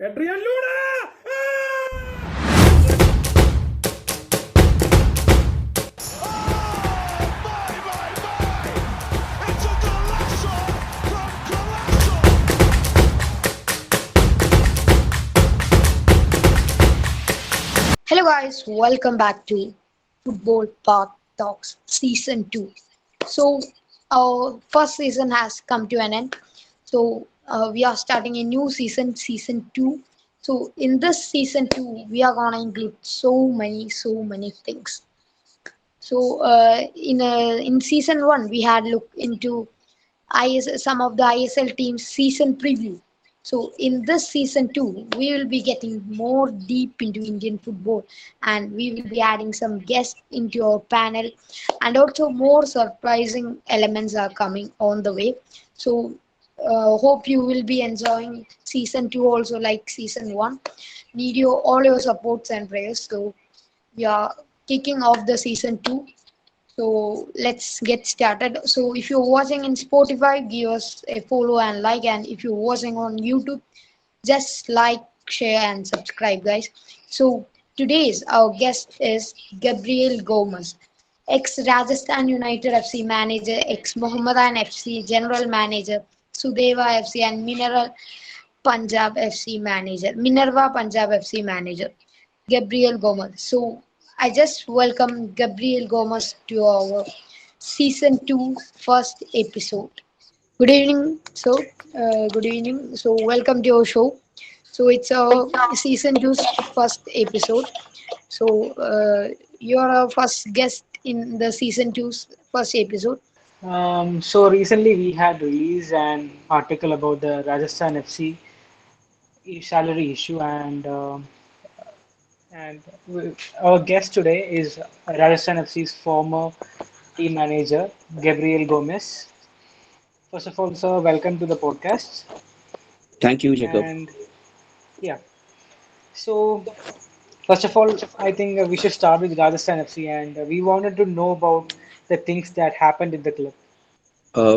Adrian Luna! It's a golazo from Golazo! Hello, guys, welcome back to Football Park Talks Season 2. So, our first season has come to an end. So, we are starting a new season, Season 2. So, in this Season 2, we are going to include so many things. So, in Season 1, we had looked into some of the ISL teams' season preview. So in this season two, we will be getting more deep into Indian football, and we will be adding some guests into our panel, and also more surprising elements are coming on the way. So hope you will be enjoying season two also like season one. Need your all your supports and prayers. So we are kicking off the season two. So let's get started. So if you're watching in Spotify, give us a follow and like, and if you're watching on YouTube, just like, share, and subscribe, guys. So today's our guest is Gabriel Gomez, ex Rajasthan United FC manager, ex Mohammedan FC general manager, Sudeva FC, and Minerva Punjab FC manager. Gabriel Gomez. So I just welcome Gabriel Gomez to our season two first episode. Good evening. Good evening. So welcome to our show. So it's our season two's first episode. So you're our first guest in the season two's first episode. So recently we had released an article about the Rajasthan FC salary issue, and our guest today is Rajasthan FC's former team manager Gabriel Gomez. First of all, sir, welcome to the podcast. Thank you, Jacob. And yeah, so first of all, I think we should start with Rajasthan FC, and we wanted to know about the things that happened in the club.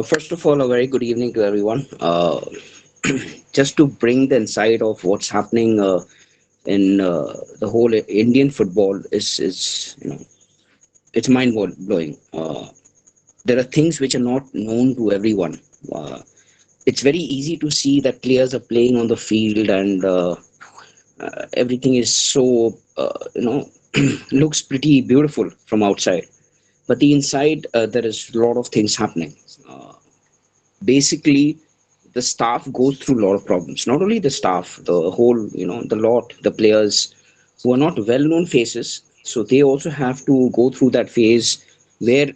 First of all, a very good evening to everyone. Just to bring the insight of what's happening in the whole Indian football is it's mind blowing. There are things which are not known to everyone. It's very easy to see that players are playing on the field and everything is so looks pretty beautiful from outside, but the inside there is a lot of things happening. Uh, Basically, the staff goes through a lot of problems. Not only the staff, the whole, the players who are not well-known faces. So they also have to go through that phase where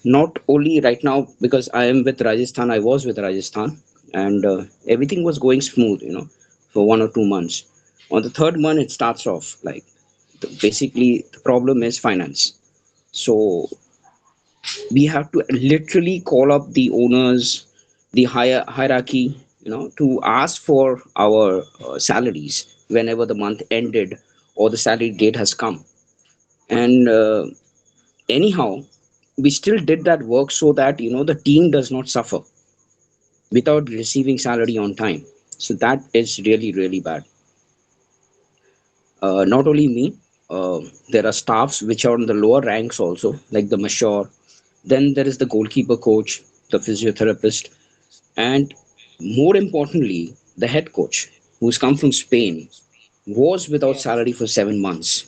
not only right now, because I am with Rajasthan, I was with Rajasthan, and everything was going smooth, for 1 or 2 months. On the third month, it starts off like basically the problem is finance. So we have to literally call up the owners, the higher hierarchy, to ask for our salaries whenever the month ended or the salary date has come. And anyhow, we still did that work so that the team does not suffer without receiving salary on time. So that is really really bad. Not only me, there are staffs which are on the lower ranks also, like the mature. Then there is the goalkeeper coach, the physiotherapist, and more importantly, the head coach, who's come from Spain, was without Yeah. salary for 7 months.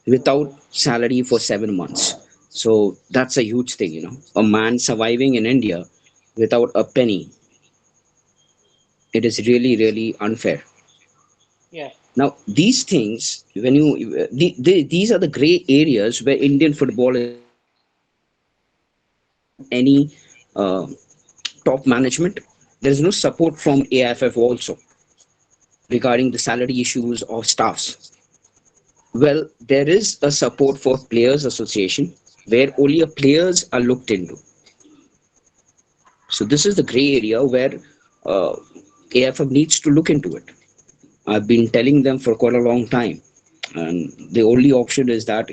Without salary for 7 months. So that's a huge thing, A man surviving in India without a penny. It is really, really unfair. Yeah. Now, these things, when these are the gray areas where Indian football is any uh, top management. There is no support from AIFF also regarding the salary issues of staffs. Well, there is a support for players association where only players are looked into. So this is the gray area where uh, AIFF needs to look into it. I've been telling them for quite a long time, and the only option is that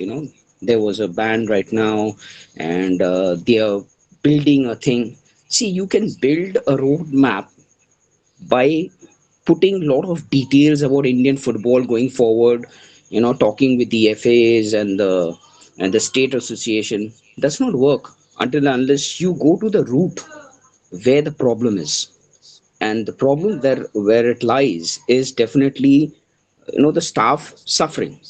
there was a ban right now, and they are building a thing. See, you can build a roadmap by putting a lot of details about Indian football going forward, talking with the FAs and the state association does not work until and unless you go to the root where the problem is. And the problem where it lies is definitely the staff suffering.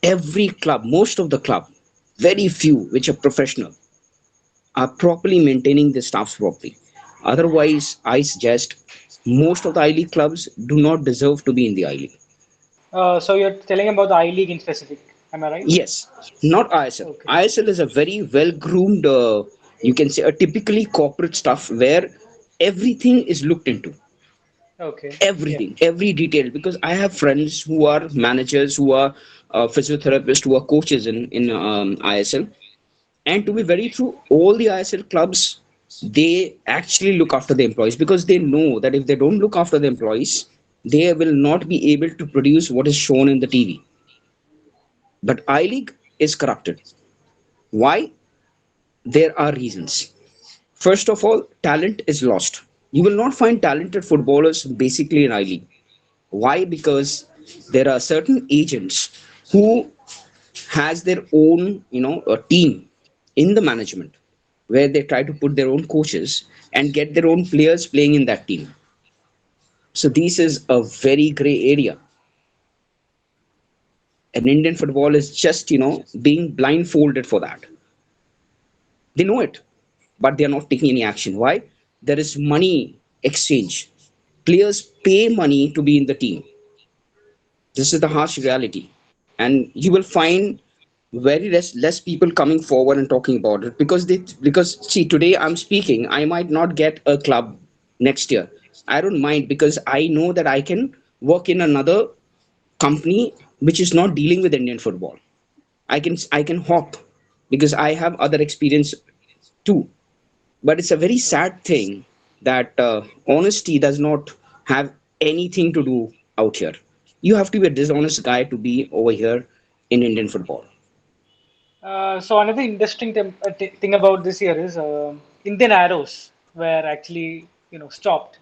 Every club, most of the club, very few which are professional, are properly maintaining the staffs properly. Otherwise, I suggest most of the I League clubs do not deserve to be in the I League. So you're telling about the I League in specific, am I right? Yes, not ISL. Okay. ISL is a very well groomed, you can say, a typically corporate stuff where everything is looked into. Okay. Yeah. Everything, every detail. Because I have friends who are managers, who are physiotherapists, who are coaches in ISL. And to be very true, all the ISL clubs, they actually look after the employees because they know that if they don't look after the employees, they will not be able to produce what is shown in the TV. But I League is corrupted. Why? There are reasons. First of all, talent is lost. You will not find talented footballers basically in I League. Why? Because there are certain agents who has their own, a team in the management where they try to put their own coaches and get their own players playing in that team. So this is a very gray area. And Indian football is just, being blindfolded for that. They know it, but they are not taking any action. Why? There is money exchange. Players pay money to be in the team. This is the harsh reality. And you will find very less people coming forward and talking about it because see, today I'm speaking, I might not get a club next year. I don't mind because I know that I can work in another company which is not dealing with Indian football. I can hop because I have other experience too. But it's a very sad thing that honesty does not have anything to do out here. You have to be a dishonest guy to be over here in Indian football. So another interesting thing about this year is Indian Arrows were actually stopped,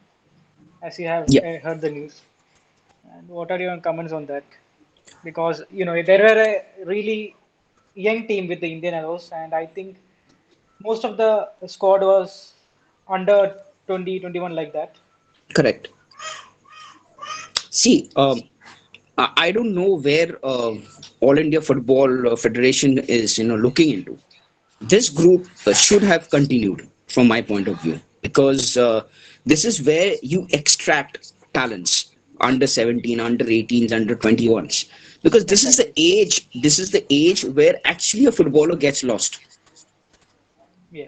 as you have Yeah, heard the news. And what are your comments on that? Because there were a really young team with the Indian Arrows, and I think most of the squad was under 20, 21 like that. correct. See, I don't know where All India Football Federation is, looking into. This group should have continued from my point of view because this is where you extract talents under 17, under 18s, under 21s. Because Exactly. this is the age where actually a footballer gets lost. Yeah.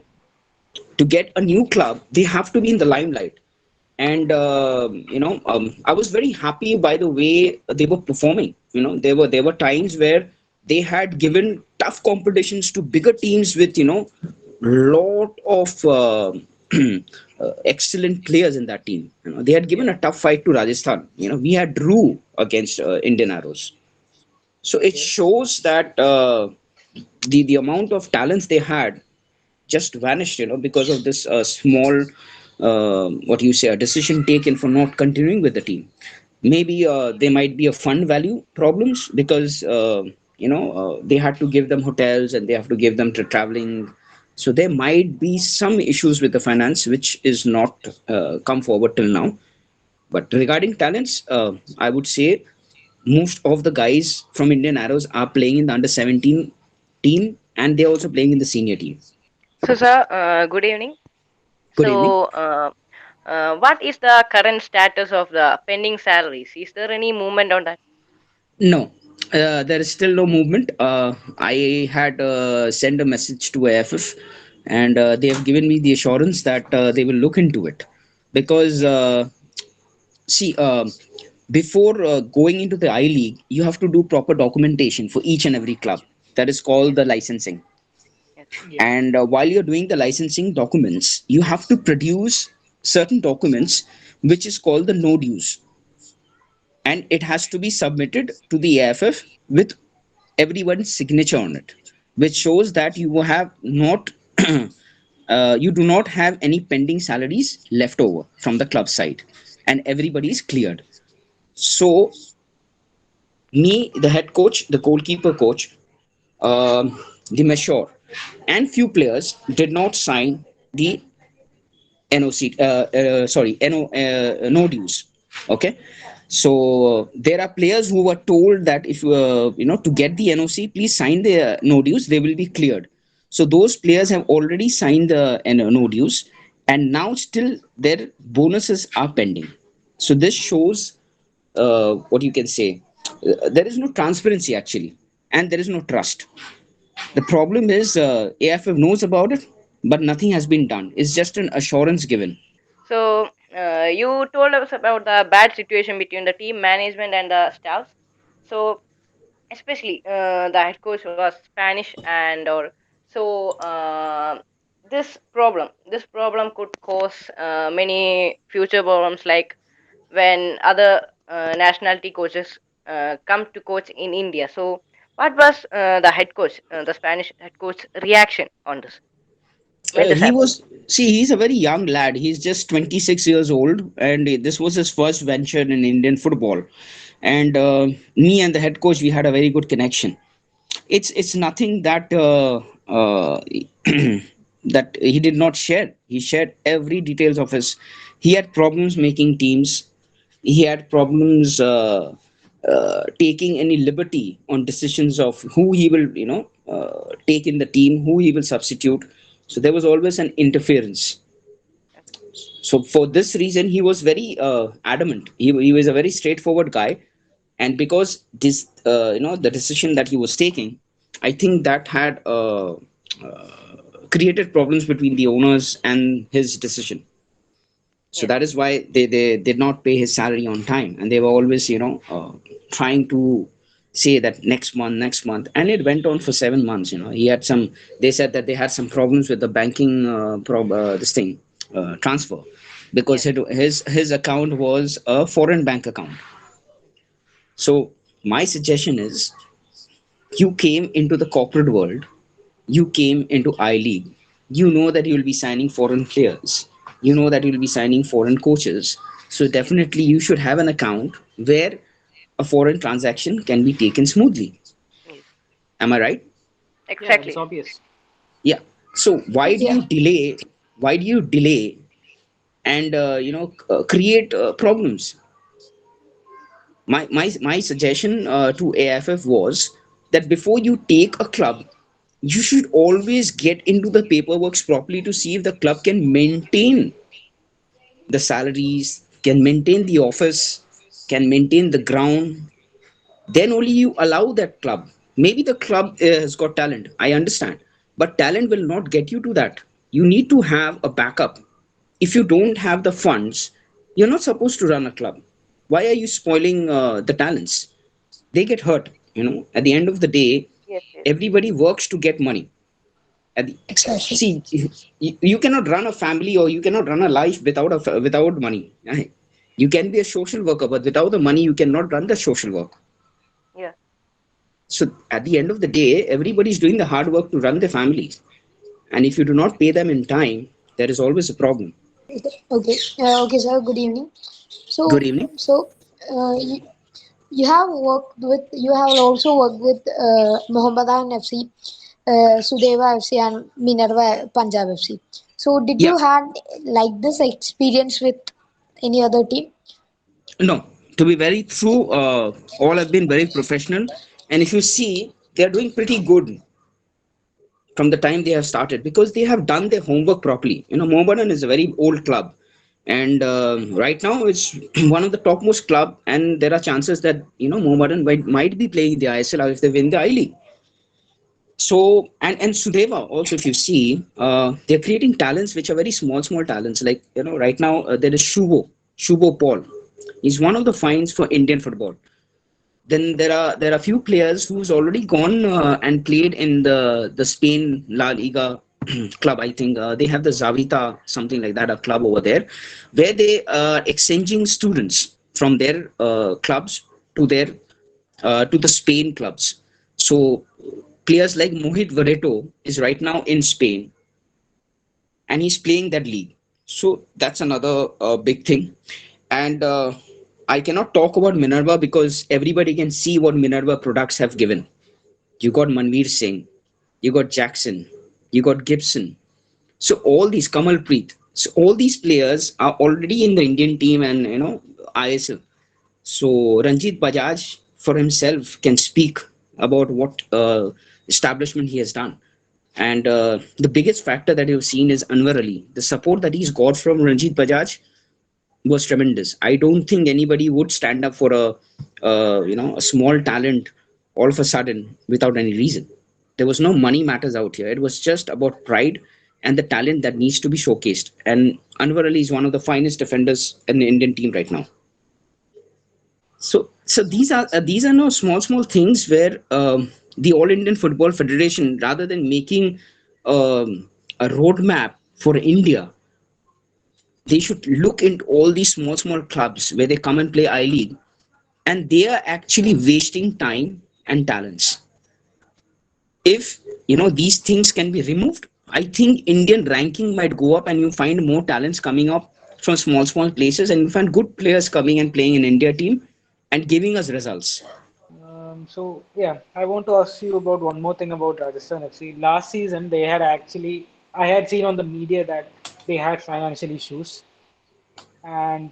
To get a new club, they have to be in the limelight. And I was very happy by the way they were performing. There were times where they had given tough competitions to bigger teams with lot of excellent players in that team. They had given Yeah. a tough fight to Rajasthan. We had drew against Indian Arrows. So it Okay. shows that the amount of talents they had just vanished, because of this small, what you say, a decision taken for not continuing with the team. Maybe there might be a fund value problems because they had to give them hotels and they have to give them to traveling. So there might be some issues with the finance which is not come forward till now. But regarding talents, I would say most of the guys from Indian Arrows are playing in the under 17 team and they're also playing in the senior team. So, sir, good evening. Good evening. What is the current status of the pending salaries? Is there any movement on that? No, there is still no movement. I had sent a message to AFF, and they have given me the assurance that they will look into it. Because, see, before going into the I League, you have to do proper documentation for each and every club. That is called Yes, the licensing. yes, Yeah. And while you're doing the licensing documents, you have to produce certain documents, which is called the no dues, and it has to be submitted to the AFF with everyone's signature on it, which shows that you have not you do not have any pending salaries left over from the club side. and everybody is cleared. So me, the head coach, the goalkeeper coach, the mature, and few players did not sign the NOC, sorry, no dues. Okay, so there are players who were told that if to get the NOC, please sign the no dues. They will be cleared. So those players have already signed the no dues, and now still their bonuses are pending. So this shows what you can say. There is no transparency actually, and there is no trust. The problem is AFF knows about it, but nothing has been done. It's just an assurance given. So, you told us about the bad situation between the team management and the staffs. So, especially the head coach was Spanish, and or so this problem could cause many future problems, like when other nationality coaches come to coach in India. So, what was the head coach, the Spanish head coach reaction on this when this He happened? was, see, he's a very young lad. He's just 26 years old, and this was his first venture in Indian football. And me and the head coach, we had a very good connection. It's nothing that that he did not share. He shared every details of his. He had problems making teams. He had problems taking any liberty on decisions of who he will, take in the team, who he will substitute. So there was always an interference. So for this reason, he was very adamant. He was a very straightforward guy, and because this, the decision that he was taking, I think that had created problems between the owners and his decision. So Yes, that is why they did not pay his salary on time, and they were always, trying to say that next month, and it went on for 7 months. He had some. They said that they had some problems with the banking this thing transfer, because yes, his account was a foreign bank account. So my suggestion is, you came into the corporate world, you came into I League, you know that you'll be signing foreign players, you know that you'll be signing foreign coaches. So definitely you should have an account where a foreign transaction can be taken smoothly. yes, Am I right? Yeah, that is exactly. obvious. Yeah. So why do Yeah. you delay? Why do you delay and create problems? My suggestion to AFF was that before you take a club, you should always get into the paperwork properly to see if the club can maintain the salaries, can maintain the office, can maintain the ground. Then only you allow that club. Maybe the club has got talent, I understand, but talent will not get you to that. You need to have a backup. If you don't have the funds, you're not supposed to run a club. Why are you spoiling the talents? They get hurt. At the end of the day, Yes, yes, everybody works to get money. At the, Exactly. see, you cannot run a family, or you cannot run a life without money. You can be a social worker, but without the money, you cannot run the social work. yeah. So at the end of the day, everybody is doing the hard work to run their families, and if you do not pay them in time, there is always a problem. Okay. Okay, sir. Good evening. Good So, evening. so you have worked with, you have also worked with Mohammedan FC, Sudeva FC, and Minerva Punjab FC. So, did Yeah. you had like this experience with any other team? No, to be very true, all have been very professional, and if you see, they are doing pretty good from the time they have started, because they have done their homework properly. Mohammedan is a very old club, and right now it's one of the topmost club, and there are chances that Mohammedan might be playing the ISL if they win the I League. So, and Sudeva also, if you see, they're creating talents which are very small talents. Like right now there is Shubo Paul. He's one of the finds for Indian football. Then there are few players who's already gone and played in the Spain La Liga club. I think they have the Zavita, something like that, a club over there, where they are exchanging students from their clubs to their to the Spain clubs. So players like Mohit Vareto is right now in Spain, and he's playing that league. So that's another big thing. And I cannot talk about Minerva because everybody can see what Minerva products have given. You got Manveer Singh, you got Jackson, you got Gibson. So all these Kamalpreet, so all these players are already in the Indian team and ISL. So Ranjit Bajaj for himself can speak about what establishment he has done. And the biggest factor that you've seen is Anwar Ali. The support that he's got from Ranjit Bajaj was tremendous. I don't think anybody would stand up for a small talent all of a sudden without any reason. There was no money matters out here. It was just about pride and the talent that needs to be showcased. And Anwar Ali is one of the finest defenders in the Indian team right now. So these are no small things where the All Indian Football Federation, rather than making a roadmap for India, they should look into all these small clubs where they come and play I League, and they are actually wasting time and talents. If these things can be removed, I think Indian ranking might go up, and you find more talents coming up from small places, and you find good players coming and playing in India team and giving us results. So yeah, I want to ask you about one more thing about Rajasthan FC. Last season, they had actually, I had seen on the media that they had financial issues, and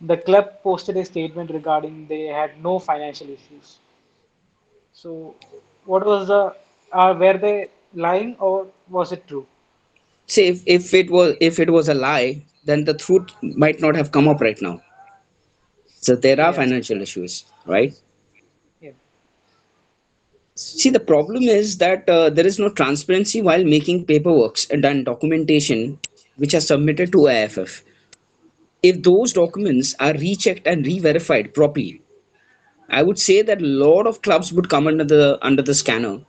the club posted a statement regarding they had no financial issues. So, what was the, were they lying or was it true? Say if it was a lie, then the truth might not have come up right now. So there are Yeah, financial issues, right? yeah. See, the problem is that there is no transparency while making paperworks and done documentation which are submitted to AFF. If those documents are rechecked and re-verified properly, I would say that a lot of clubs would come under the scanner,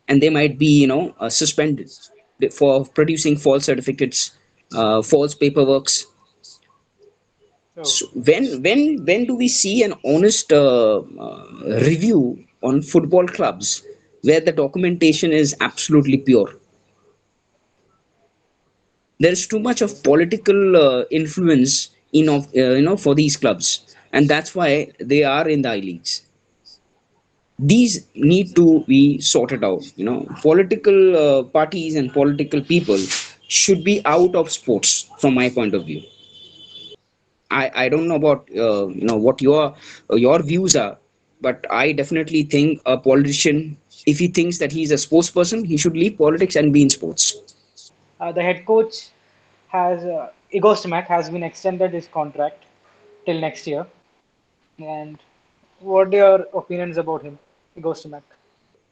and they might be suspended for producing false certificates, false paperworks. Oh, So when do we see an honest review on football clubs where the documentation is absolutely pure? There is too much of political influence for these clubs, and that's why they are in the I leagues. These need to be sorted out. Political parties and political people should be out of sports, from my point of view. I don't know about what your views are, but I definitely think a politician, if he thinks that he's a sports person, he should leave politics and be in sports. the head coach has Igor Stimac has been extended his contract till next year. And what are your opinions about him, Igor Stimac?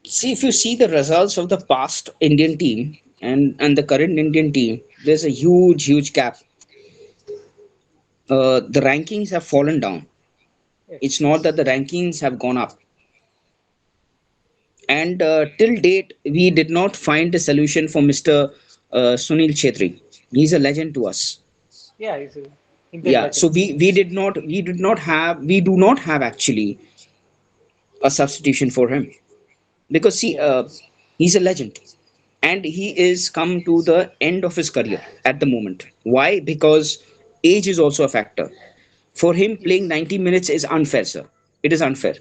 See, if you see the results of the past Indian team and the current Indian team, there's a huge gap. The rankings have fallen down. Yes, It's not that the rankings have gone up. And till date, we did not find a solution for Mr. Sunil Chetri. He's a legend to us. yeah, he's an Indian Yeah, so legend. we do not have actually a substitution for him, because see, Yeah, he's a legend, and he is come to the end of his career at the moment. Why? Because age is also a factor. For him, playing yes, 90 minutes is unfair, sir. It is unfair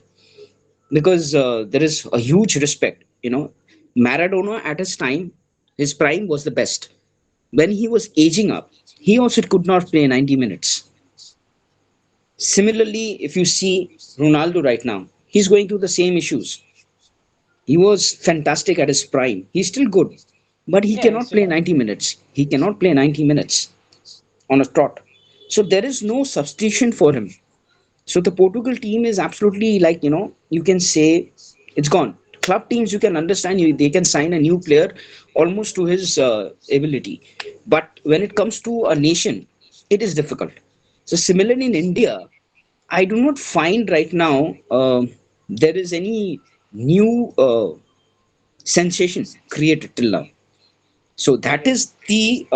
because there is a huge respect. Maradona at his time, his prime was the best. When he was aging up, he also could not play 90 minutes. Similarly, if you see Ronaldo right now, he's going through the same issues. He was fantastic at his prime. He's still good, but he yeah, he's cannot still play good. 90 minutes. He cannot play 90 minutes on a trot. So there is no substitution for him. So the Portugal team is absolutely, like, you can say it's gone. Club teams, you can understand, they can sign a new player almost to his ability. But when it comes to a nation, it is difficult. So similarly in India, I do not find right now there is any new sensation created till now. So that Yeah, is the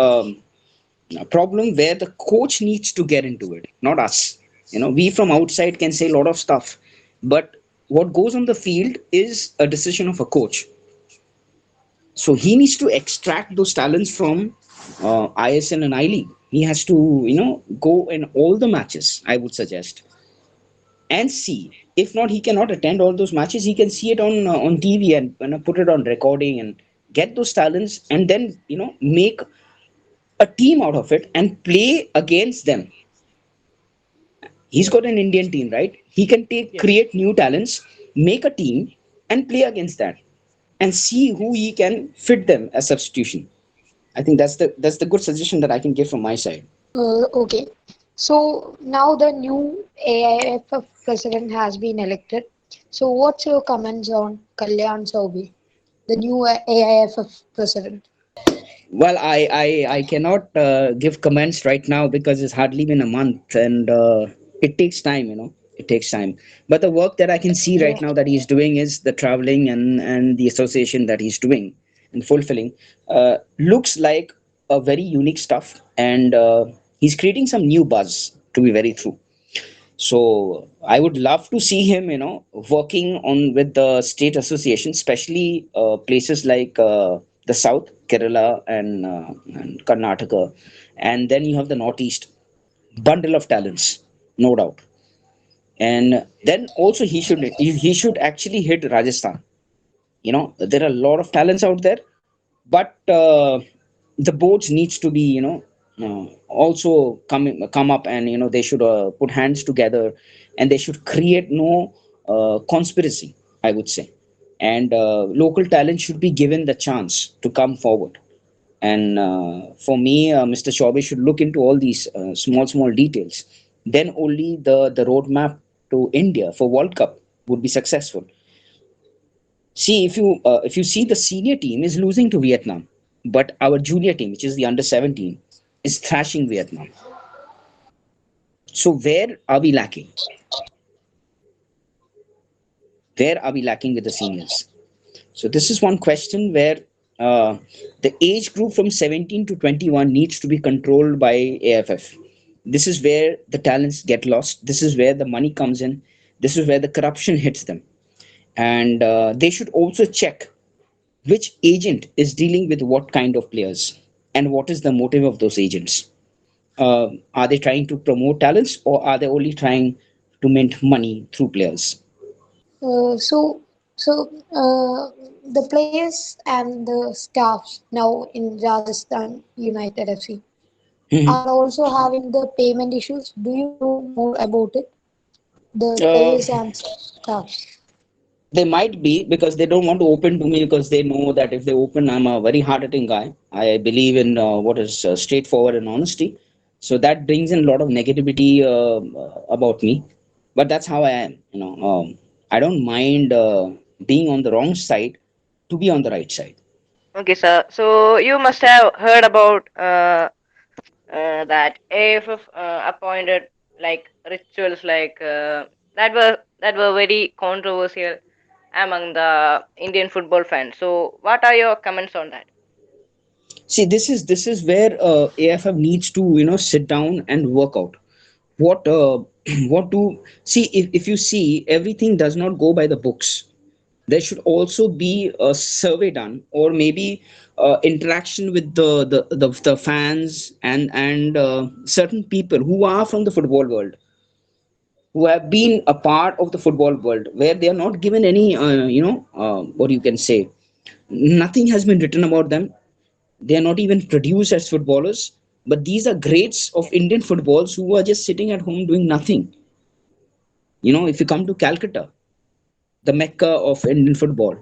problem where the coach needs to get into it, not us. We from outside can say a lot of stuff, but what goes on the field is a decision of a coach. So he needs to extract those talents from ISL and I League. He has to, go in all the matches, I would suggest, and see. If not, he cannot attend all those matches. He can see it on TV and put it on recording and get those talents, and then make a team out of it and play against them. He's got an Indian team, right? He can Yes. create new talents, make a team, and play against that, and see who he can fit them as substitution. I think that's the good suggestion that I can give from my side. Okay. So now the new AIFF president has been elected. So what's your comments on Kalyan Saube, the new AIFF president? Well, I cannot give comments right now because it's hardly been a month, and it takes time, it takes time. But the work that I can see right now that he's doing is the traveling and the association that he's doing and fulfilling looks like a very unique stuff, and he's creating some new buzz, to be very true. So I would love to see him, working on with the state association, especially places like the South, Kerala and Karnataka, and then you have the Northeast, bundle of talents, no doubt. And then also he should actually hit Rajasthan. There are a lot of talents out there, but the boards needs to be also come up, and they should put hands together, and they should create no conspiracy, I would say. And local talent should be given the chance to come forward. And for me, Mr. Chaubey should look into all these small details. Then only the roadmap to India for World Cup would be successful. See, if you see, the senior team is losing to Vietnam, but our junior team, which is the under 17, is thrashing Vietnam. So where are we lacking? Where are we lacking with the seniors? So this is one question where the age group from 17 to 21 needs to be controlled by AFF. This is where the talents get lost. This is where the money comes in. This is where the corruption hits them. And they should also check which agent is dealing with what kind of players and what is the motive of those agents. Are they trying to promote talents, or are they only trying to mint money through players? So the players and the staffs now in Rajasthan United FC Mhm. are also having the payment issues. Do you know more about it? The Uh, players and staffs. they might be, because they don't want to open to me, because they know that if they open, I'm a very hard-hitting guy. I believe in what is straightforward and honesty. So that brings in a lot of negativity about me. But that's how I am. I don't mind being on the wrong side to be on the right side. Okay, sir. So you must have heard about that AFF appointed like rituals like that were very controversial among the Indian football fans. So what are your comments on that? See, this is where AFF needs to sit down and work out what what to see. If you see, everything does not go by the books. There should also be a survey done, or maybe interaction with the fans and certain people who are from the football world, who have been a part of the football world, where they are not given any what you can say, nothing has been written about them. They are not even produced as footballers, but these are greats of Indian footballs who are just sitting at home doing nothing. If you come to Calcutta, the mecca of Indian football,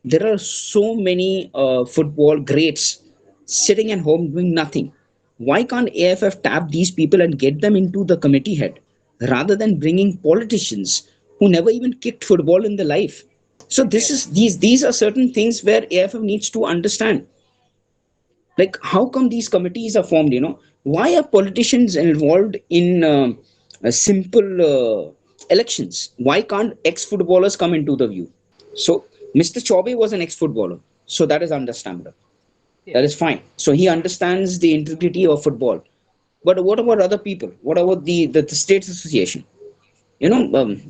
there are so many football greats sitting at home doing nothing. Why can't AFF tap these people and get them into the committee head, rather than bringing politicians who never even kicked football in their life? So this Okay. is these are certain things where AFF needs to understand. Like, how come these committees are formed? Why are politicians involved in simple elections? Why can't ex-footballers come into the view? So Mr. Chaubey was an ex-footballer, so that is understandable, that is Yes. fine. So he understands the integrity of football. But what about other people? What about the states association? you know um,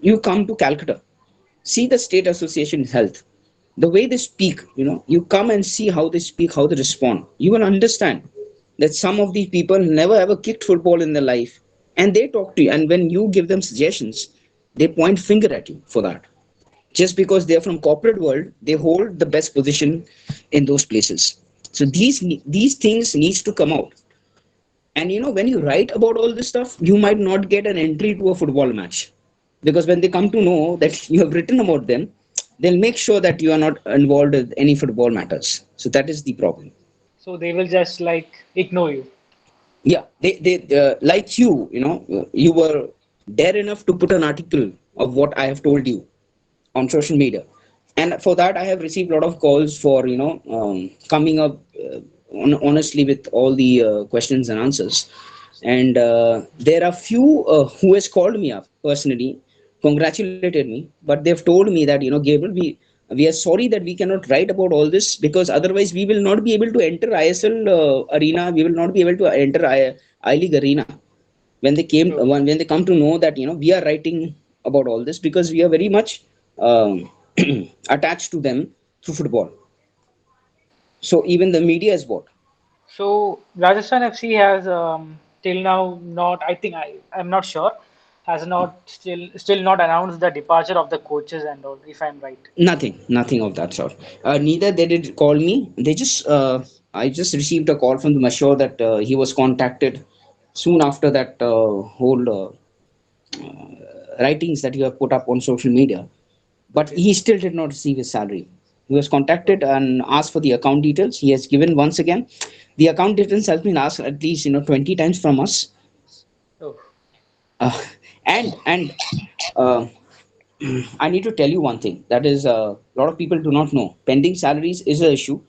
you come to Calcutta, see the state association health. the way they speak, you come and see how they speak, how they respond. You will understand that some of these people never ever kicked football in their life, and they talk to you. And when you give them suggestions, they point finger at you for that. Just because they're from corporate world, they hold the best position in those places. So these things needs to come out. And when you write about all this stuff, you might not get an entry to a football match, because when they come to know that you have written about them, they'll make sure that you are not involved with any football matters. So that is the problem. So they will just like ignore you. Yeah, they like you were dare enough to put an article of what I have told you on social media, and for that I have received a lot of calls for coming up honestly with all the questions and answers. And there are few who has called me up personally, congratulated me, but they've told me that Gabriel, we are sorry that we cannot write about all this, because otherwise we will not be able to enter ISL arena, we will not be able to enter I League arena. When they came Oh, when they come to know that we are writing about all this, because we are very much attached to them through football. So even the media is what. so Rajasthan FC has till now not. I think I'm not sure. Has not still not announced the departure of the coaches and all. If I'm right. Nothing of that sort. Neither they did call me. They just I just received a call from the Mashur that he was contacted soon after that whole writings that you have put up on social media. But Okay. he still did not receive his salary. He was contacted and asked for the account details. He has given once again. The account details has been asked at least 20 times from us. Oh, Uh, and uh, I need to tell you one thing that is a lot of people do not know. Pending salaries is an issue.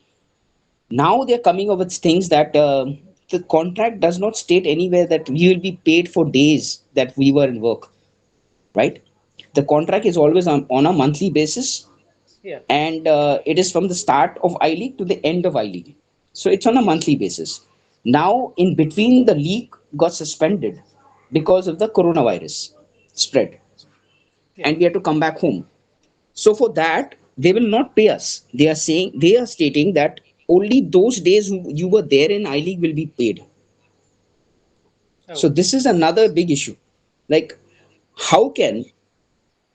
Now they're coming up with things that the contract does not state anywhere that we will be paid for days that we were in work, right? The contract is always on a monthly basis, yeah. and it is from the start of I League to the end of I League. So it's on a monthly basis. Now, in between, the league got suspended because of the coronavirus spread, Yeah. and we had to come back home. So for that, they will not pay us. They are stating that only those days who you were there in I League will be paid. So Oh, this is another big issue. Like, how can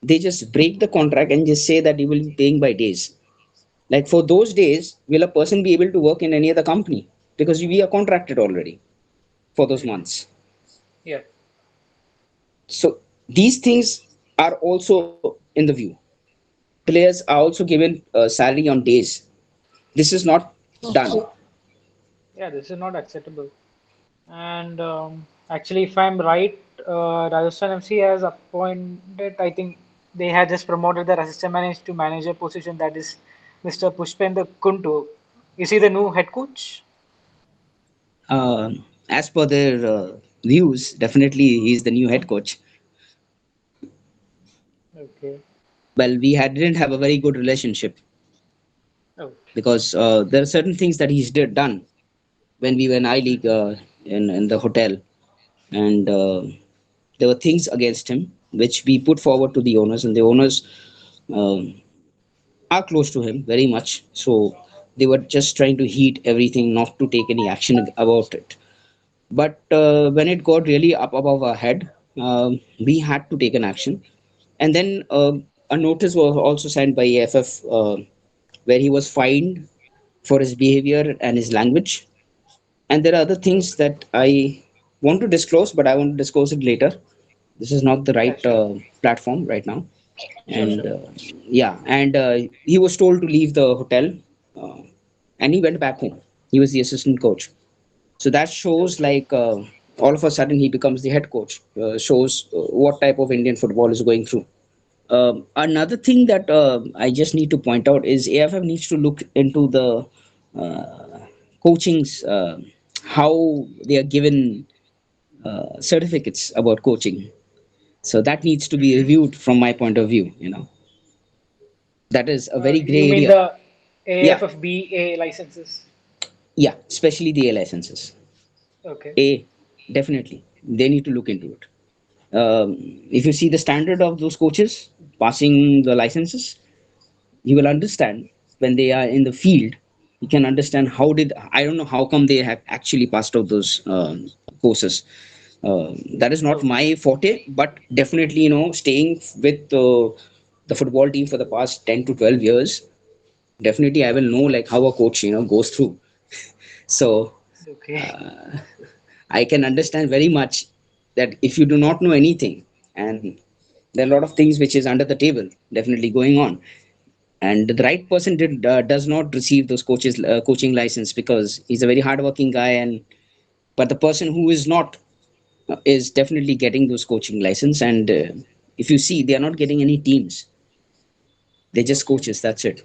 they just break the contract and just say that you will be paying by days? Like for those days, will a person be able to work in any other company? Because we are contracted already for those right. months. Yeah. So these things are also in the view. Players are also given salary on days. This is not done. Okay. Yeah. This is not acceptable. And actually, if I'm right, Rajasthan FC has appointed, I think they had just promoted their assistant manager to manager position, that is Mr. Pushpender Kuntu. Is he the new head coach? Uh, as per their views, definitely he is the new head coach. Okay. Well, didn't have a very good relationship, Okay. because there are certain things that done when we were in I League in the hotel, and there were things against him which we put forward to the owners, and the owners um, are close to him very much. So they were just trying to heat everything, not to take any action about it. But when it got really up above our head, we had to take an action. And then a notice was also sent by AFF, where he was fined for his behavior and his language. And there are other things Okay. that I want to disclose, but I want to disclose it later. This is not the Yeah, right sure. platform right now. Sure, And sure. yeah, and he was told to leave the hotel, uh, and he went back home. He was the assistant coach. So that shows Okay. like all of a sudden he becomes the head coach. Shows what type of Indian football is going through. Another thing that I just need to point out is AFF needs to look into the coachings, how they are given certificates about coaching. So that needs to be reviewed from my point of view. That is a very You gray mean area. the Yeah, AFFBA licenses? yeah, especially the A licenses. Okay. A, definitely, they need to look into it. If you see the standard of those coaches passing the licenses, you will understand. when they are in the field, you can understand how did I don't know how come they have actually passed out those courses. That is not Okay. my forte, but definitely, staying with the football team for the past 10 to 12 years, definitely I will know like how a coach goes through. So Okay. I can understand very much that if you do not know anything, and there are a lot of things which is under the table definitely going on, and the right person does not receive those coaching license because he's a very hardworking guy, and but the person who is not is definitely getting those coaching license. And if you see, they are not getting any teams, they're just Okay. coaches, that's it.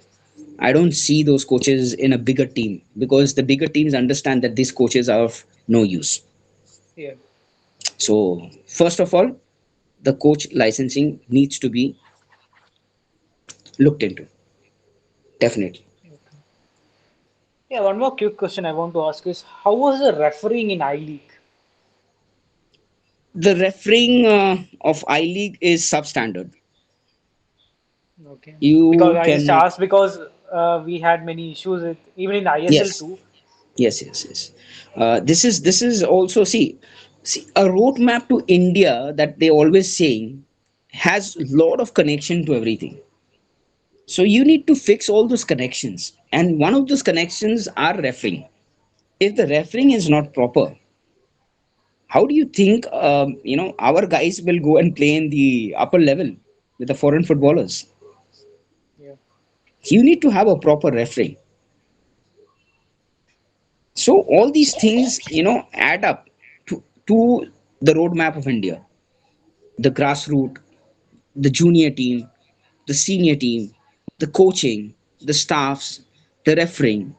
I don't see those coaches in a bigger team because the bigger teams understand that these coaches are of no use. Yeah. So first of all, the coach licensing needs to be looked into, definitely. Okay. Yeah. One more quick question I want to ask is how was the refereeing in I League? The refereeing of I League is substandard. Okay. Because You I just cannot. asked because we had many issues with even in ISL Yes, too. yes, yes, yes. This is also, see a roadmap to India that they always saying has lot of connection to everything. So you need to fix all those connections, and one of those connections are refereeing. If the refereeing is not proper, how do you think our guys will go and play in the upper level with the foreign footballers? Yeah. You need to have a proper referee. So all these things add up to the roadmap of India: the grassroots, the junior team, the senior team, the coaching, the staffs, the refereeing,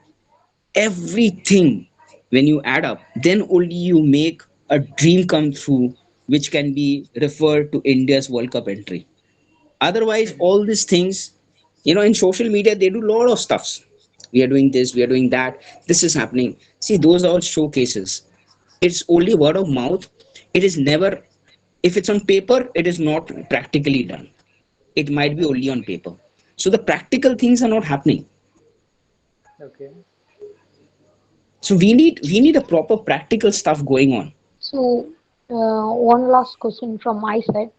everything. When you add up, then only you make a dream come true, which can be referred to India's World Cup entry. Otherwise, Mhm. all these things, in social media, they do a lot of stuffs. We are doing this, we are doing that, this is happening. See, those are all showcases. It's only word of mouth. It is never, if it's on paper, it is not practically done. It might be only on paper. So the practical things are not happening. Okay. So we need a proper practical stuff going on. So, one last question from my side.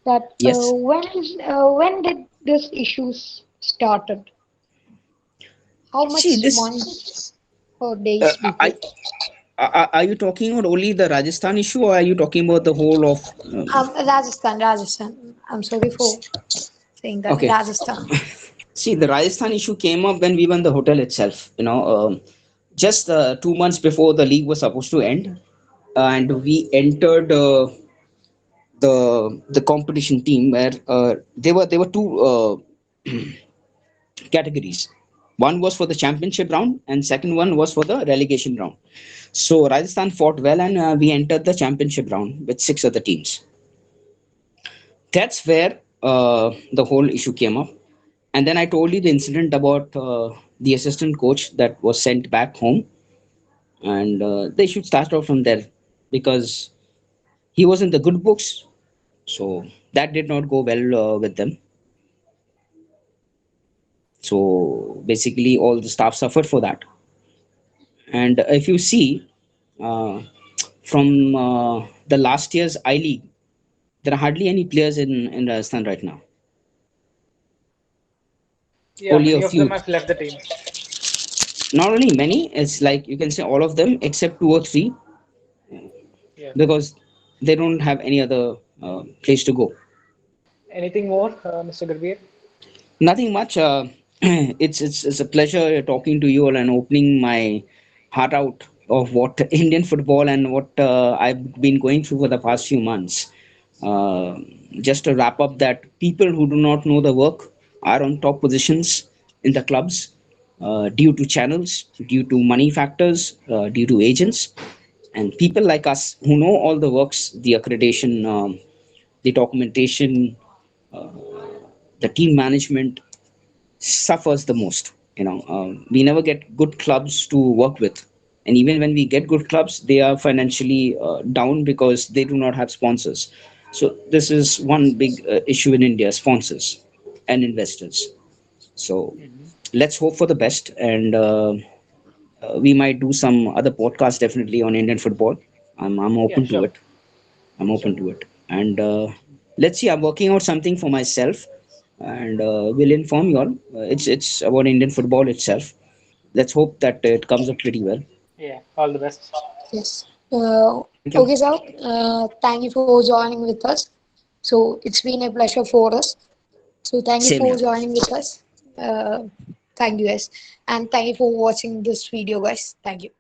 That Yes. when did this issues started? How See much this. months or days before? Are you talking about only the Rajasthan issue, or are you talking about the whole of? Rajasthan. I'm sorry for saying that. Okay. Rajasthan. See, the Rajasthan issue came up when we were in the hotel itself. Just 2 months before the league was supposed to end, and we entered the competition team where there were two categories. One was for the championship round, and second one was for the relegation round. So Rajasthan fought well, and we entered the championship round with six other teams. That's where the whole issue came up. And then I told you the incident about the assistant coach that was sent back home, and they should start out from there because he was in the good books. So that did not go well with them. So basically, all the staff suffered for that. And if you see uh, from the last year's I League, there are hardly any players in Rajasthan right now. Yeah, Only a many of them few. have left the team. Not only many, it's like you can say all of them except two or three, Yeah. because they don't have any other place to go. Anything more, Mr. Gabriel? Nothing much. It's a pleasure talking to you all and opening my heart out of what Indian football and what I've been going through for the past few months. Uh, just to wrap up, that people who do not know the work are on top positions in the clubs due to channels, due to money factors, due to agents, and people like us who know all the works, the accreditation, the documentation, the team management suffers the most. We never get good clubs to work with, and even when we get good clubs, they are financially down because they do not have sponsors. So this is one big issue in India: sponsors and investors. So Mhm. let's hope for the best, and we might do some other podcast definitely on Indian football. I'm Yeah, open to sure, it. I'm sure. open to it, and let's see. I'm working out something for myself, and we'll inform you all. It's about Indian football itself. Let's hope that it comes up pretty well. Yeah, all the best. Yes. Thank you. Okay, sir. Thank you for joining with us. So it's been a pleasure for us. So thank you Same for here. joining with us. Uh, Thank you, guys. And thank you for watching this video, guys. Thank you.